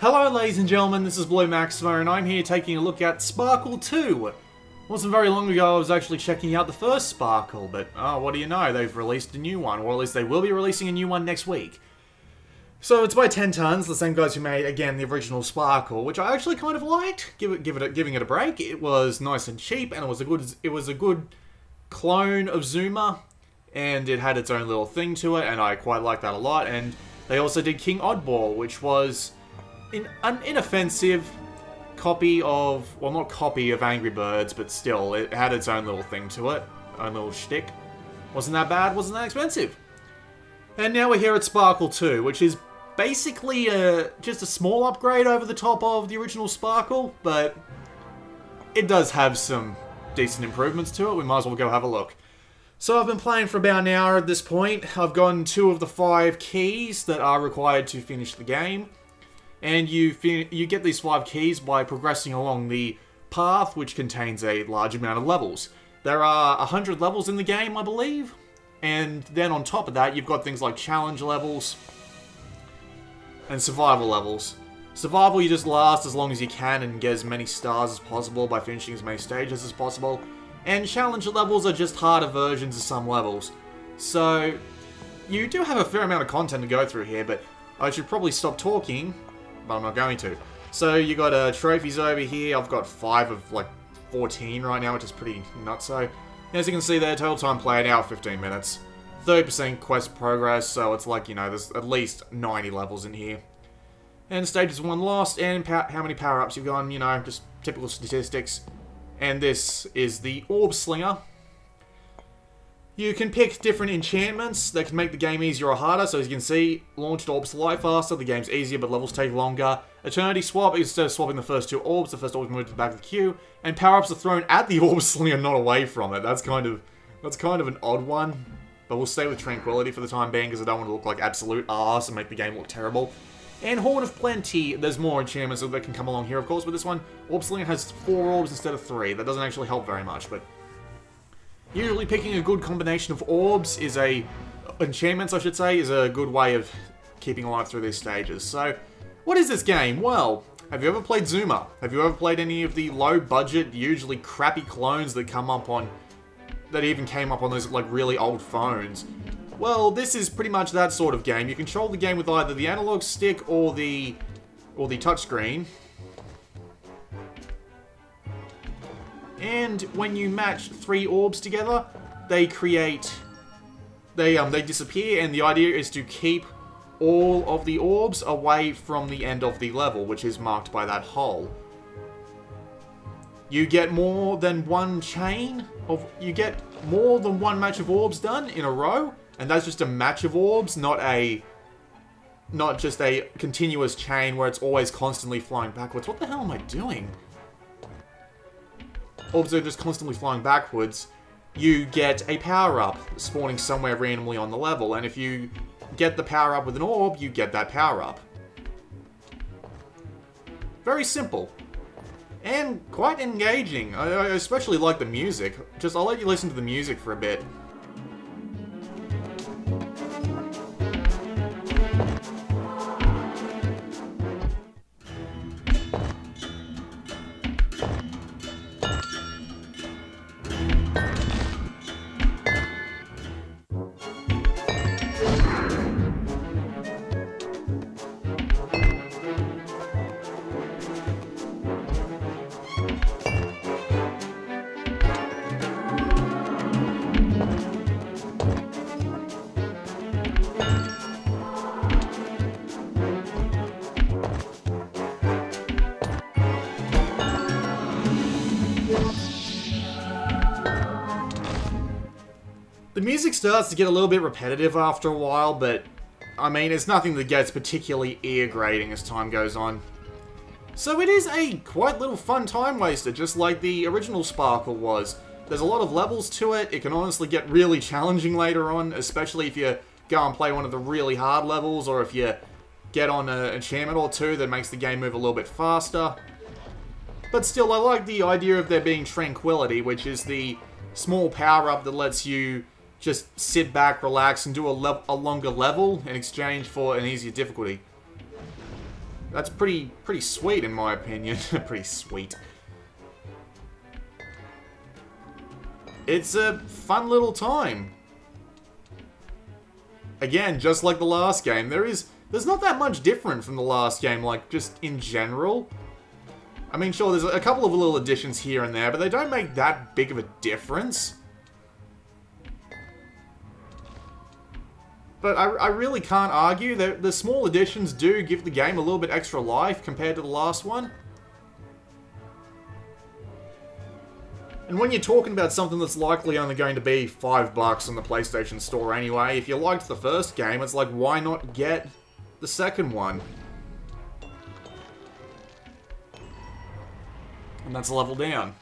Hello ladies and gentlemen, this is Blue Maximo and I'm here taking a look at Sparkle 2. It wasn't very long ago I was actually checking out the first Sparkle, but what do you know, they've released a new one, or at least they will be releasing a new one next week. So it's by 10 Tons, the same guys who made, again, the original Sparkle, which I actually kind of liked, giving it a break. It was nice and cheap, and it was a good clone of Zuma, and it had its own little thing to it, and I quite liked that a lot. And they also did King Oddball, which was an inoffensive copy of, well, not copy of Angry Birds, but still, it had its own little thing to it, own little shtick. Wasn't that bad, wasn't that expensive. And now we're here at Sparkle 2, which is basically just a small upgrade over the top of the original Sparkle, but it does have some decent improvements to it. We might as well go have a look. So I've been playing for about an hour at this point. I've gotten 2 of the 5 keys that are required to finish the game. And you get these 5 keys by progressing along the path, which contains a large amount of levels. There are 100 levels in the game, I believe. And then on top of that, you've got things like challenge levels and survival levels. Survival, you just last as long as you can and get as many stars as possible by finishing as many stages as possible. And challenge levels are just harder versions of some levels. So, you do have a fair amount of content to go through here, but I should probably stop talking, but I'm not going to. So, you got trophies over here. I've got 5 of, like, 14 right now, which is pretty nutso. As you can see there, total time played, hour 15 minutes. 30% quest progress, so it's like, you know, there's at least 90 levels in here. And stages 1 lost, and how many power-ups you've gotten, you know, just typical statistics. And this is the Orb Slinger. You can pick different enchantments that can make the game easier or harder. So as you can see, launched orbs fly faster, the game's easier but levels take longer. Eternity Swap, instead of swapping the first 2 orbs, the first orb is moved to the back of the queue. And power-ups are thrown at the Orb Slinger, not away from it. That's kind of an odd one. But we'll stay with Tranquility for the time being, because I don't want to look like absolute arse and make the game look terrible. And Horn of Plenty, there's more enchantments that can come along here, of course, with this one. Orb Slinger has 4 orbs instead of 3. That doesn't actually help very much, but usually picking a good combination of orbs enchantments, I should say, is a good way of keeping alive through these stages. So, what is this game? Well, have you ever played Zuma? Have you ever played any of the low-budget, usually crappy clones that even came up on those, like, really old phones? Well, this is pretty much that sort of game. You control the game with either the analog stick or the touchscreen. And when you match 3 orbs together, they disappear, and the idea is to keep all of the orbs away from the end of the level, which is marked by that hole. You get more than one match of orbs done in a row, and that's just a match of orbs, not just a continuous chain where it's always constantly flying backwards. What the hell am I doing? Orbs are just constantly flying backwards. You get a power-up spawning somewhere randomly on the level, and if you get the power-up with an orb, you get that power-up. Very simple. And quite engaging. I especially like the music. I'll let you listen to the music for a bit. The music starts to get a little bit repetitive after a while, but I mean, it's nothing that gets particularly ear-grating as time goes on. So it is a quite little fun time waster, just like the original Sparkle was. There's a lot of levels to it. It can honestly get really challenging later on, especially if you go and play one of the really hard levels, or if you get on an enchantment or 2 that makes the game move a little bit faster. But still, I like the idea of there being Tranquility, which is the small power-up that lets you just sit back, relax, and do a longer level in exchange for an easier difficulty. That's pretty sweet in my opinion. Pretty sweet. It's a fun little time. Again, just like the last game, there's not that much different from the last game, like, just in general. I mean, sure, there's a couple of little additions here and there, but they don't make that big of a difference. But I really can't argue. The small additions do give the game a little bit extra life compared to the last one. And when you're talking about something that's likely only going to be $5 on the PlayStation Store anyway, if you liked the first game, it's like, why not get the second one? And that's a level down.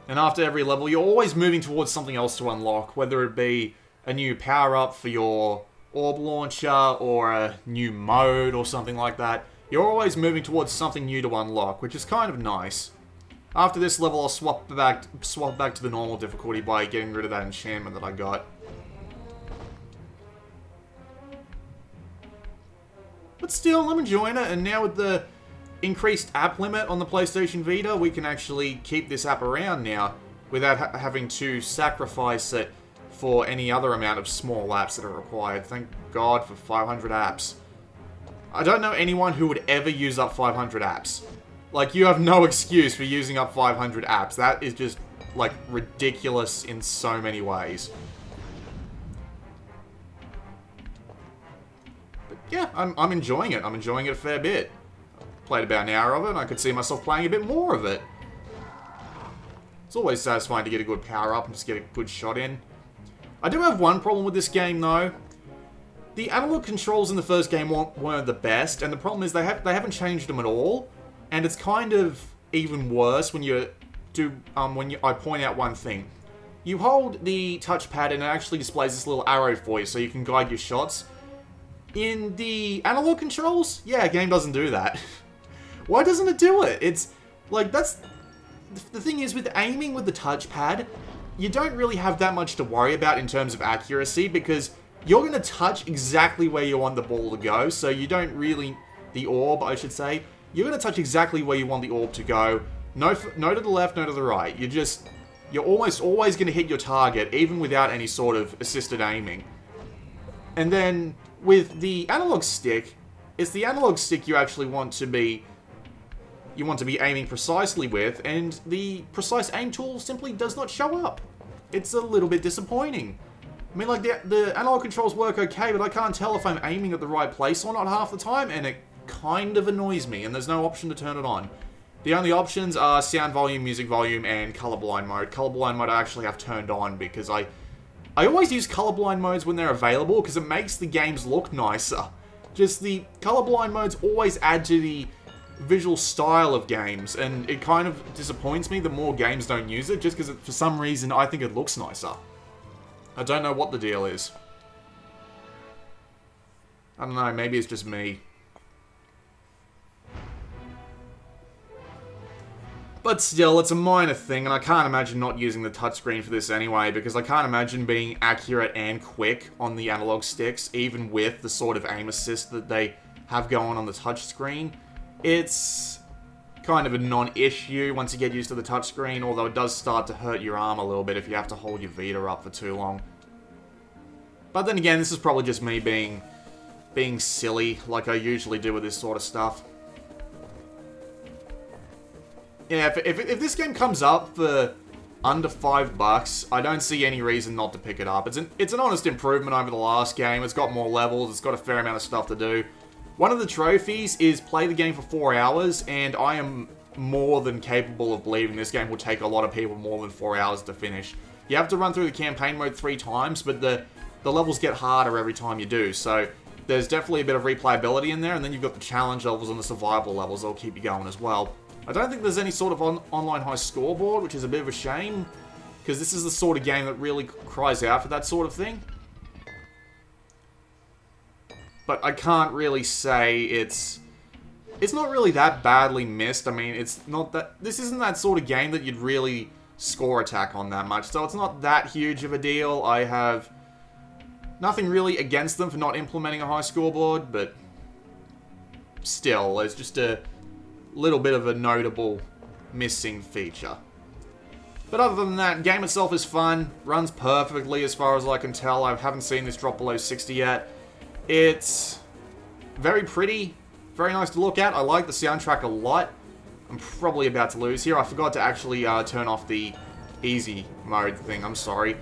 And after every level, you're always moving towards something else to unlock, whether it be a new power-up for your orb launcher, or a new mode, or something like that. You're always moving towards something new to unlock, which is kind of nice. After this level, I'll swap back to the normal difficulty by getting rid of that enchantment that I got. But still, I'm enjoying it, and now with the increased app limit on the PlayStation Vita, we can actually keep this app around now, without having to sacrifice it for any other amount of small apps that are required. Thank God for 500 apps. I don't know anyone who would ever use up 500 apps. Like, you have no excuse for using up 500 apps. That is just, like, ridiculous in so many ways. But yeah, I'm enjoying it. I'm enjoying it a fair bit. Played about an hour of it, and I could see myself playing a bit more of it. It's always satisfying to get a good power up and just get a good shot in. I do have one problem with this game, though. The analog controls in the first game weren't the best, and the problem is they haven't changed them at all. And it's kind of even worse when I point out one thing. You hold the touchpad and it actually displays this little arrow for you so you can guide your shots. In the analog controls, yeah, game doesn't do that. Why doesn't it do it? It's like, that's the thing is, with aiming with the touchpad, you don't really have that much to worry about in terms of accuracy, because you're going to touch exactly where you want the ball to go, so you don't really, the orb, I should say, you're going to touch exactly where you want the orb to go. No to the left, no to the right. You're almost always going to hit your target, even without any sort of assisted aiming. And then, with the analog stick, it's the analog stick you actually want to be aiming precisely with, and the precise aim tool simply does not show up. It's a little bit disappointing. I mean, like, the analog controls work okay, but I can't tell if I'm aiming at the right place or not half the time, and it kind of annoys me, and there's no option to turn it on. The only options are sound volume, music volume, and colorblind mode. Colorblind mode I actually have turned on, because I always use colorblind modes when they're available, because it makes the games look nicer. Just the colorblind modes always add to the visual style of games, and it kind of disappoints me the more games don't use it, just because for some reason I think it looks nicer. I don't know what the deal is. I don't know, maybe it's just me. But still, it's a minor thing, and I can't imagine not using the touchscreen for this anyway, because I can't imagine being accurate and quick on the analog sticks, even with the sort of aim assist that they have going on the touchscreen. It's kind of a non-issue once you get used to the touchscreen, although it does start to hurt your arm a little bit if you have to hold your Vita up for too long. But then again, this is probably just me being silly, like I usually do with this sort of stuff. Yeah, if this game comes up for under $5, I don't see any reason not to pick it up. It's an honest improvement over the last game. It's got more levels. It's got a fair amount of stuff to do. One of the trophies is play the game for 4 hours, and I am more than capable of believing this game will take a lot of people more than 4 hours to finish. You have to run through the campaign mode 3 times, but the levels get harder every time you do, so there's definitely a bit of replayability in there, and then you've got the challenge levels and the survival levels that'll keep you going as well. I don't think there's any sort of online high scoreboard, which is a bit of a shame, because this is the sort of game that really cries out for that sort of thing. But I can't really say it's not really that badly missed. I mean, this isn't that sort of game that you'd really score attack on that much, so it's not that huge of a deal. I have nothing really against them for not implementing a high scoreboard, but still, it's just a little bit of a notable missing feature. But other than that, game itself is fun, runs perfectly as far as I can tell. I haven't seen this drop below 60 yet. It's very pretty, very nice to look at. I like the soundtrack a lot. I'm probably about to lose here. I forgot to actually turn off the easy mode thing, I'm sorry.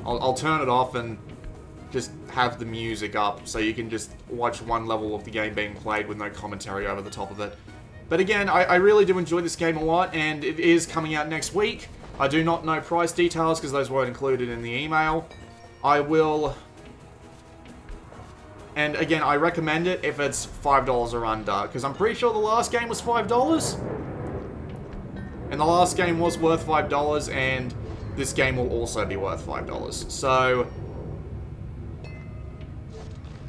I'll turn it off and just have the music up so you can just watch one level of the game being played with no commentary over the top of it. But again, I really do enjoy this game a lot, and it is coming out next week. I do not know price details because those weren't included in the email. I will... And again, I recommend it if it's $5 or under, because I'm pretty sure the last game was $5. And the last game was worth $5, and this game will also be worth $5. So,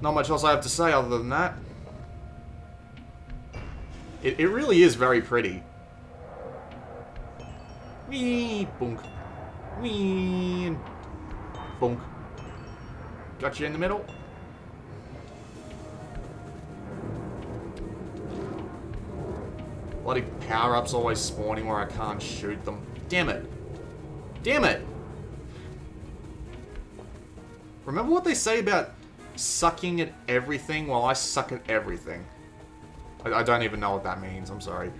not much else I have to say other than that. It really is very pretty. Wee, bunk. Wee, bunk. Got you in the middle. Bloody power-ups always spawning where I can't shoot them. Damn it. Damn it! Remember what they say about sucking at everything? Well, I suck at everything. I don't even know what that means, I'm sorry.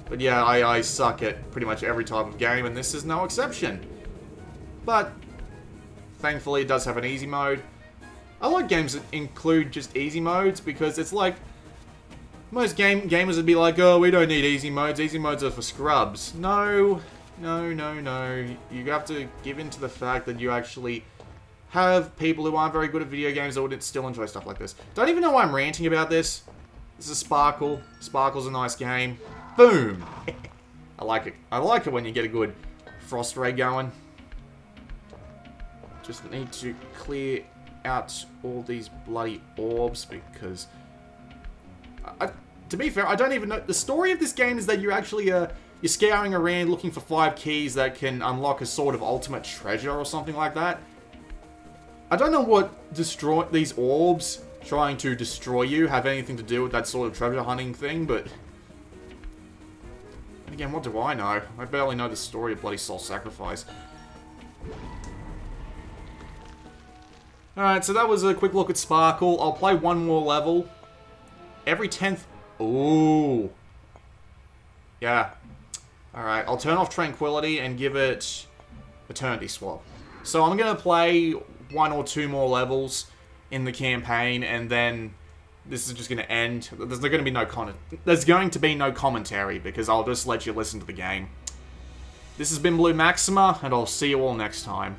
But yeah, I suck at pretty much every type of game, and this is no exception. But, thankfully it does have an easy mode. I like games that include just easy modes, because it's like... Most gamers would be like, oh, we don't need easy modes are for scrubs. No, no, no, no. You have to give in to the fact that you actually have people who aren't very good at video games that would still enjoy stuff like this. Don't even know why I'm ranting about this. This is Sparkle. Sparkle's a nice game. Boom! I like it. I like it when you get a good frost ray going. Just need to clear out all these bloody orbs because... to be fair, I don't even know... The story of this game is that you're actually, you're scouring around looking for 5 keys that can unlock a sort of ultimate treasure or something like that. I don't know what these orbs trying to destroy you have anything to do with that sort of treasure hunting thing, but... Again, what do I know? I barely know the story of bloody Soul Sacrifice. Alright, so that was a quick look at Sparkle. I'll play one more level. Every 10th... Ooh. Yeah. Alright, I'll turn off Tranquility and give it Eternity Swap. So I'm going to play 1 or 2 more levels in the campaign, and then this is just going to end. There's going to be no commentary, because I'll just let you listen to the game. This has been Blue Maxima, and I'll see you all next time.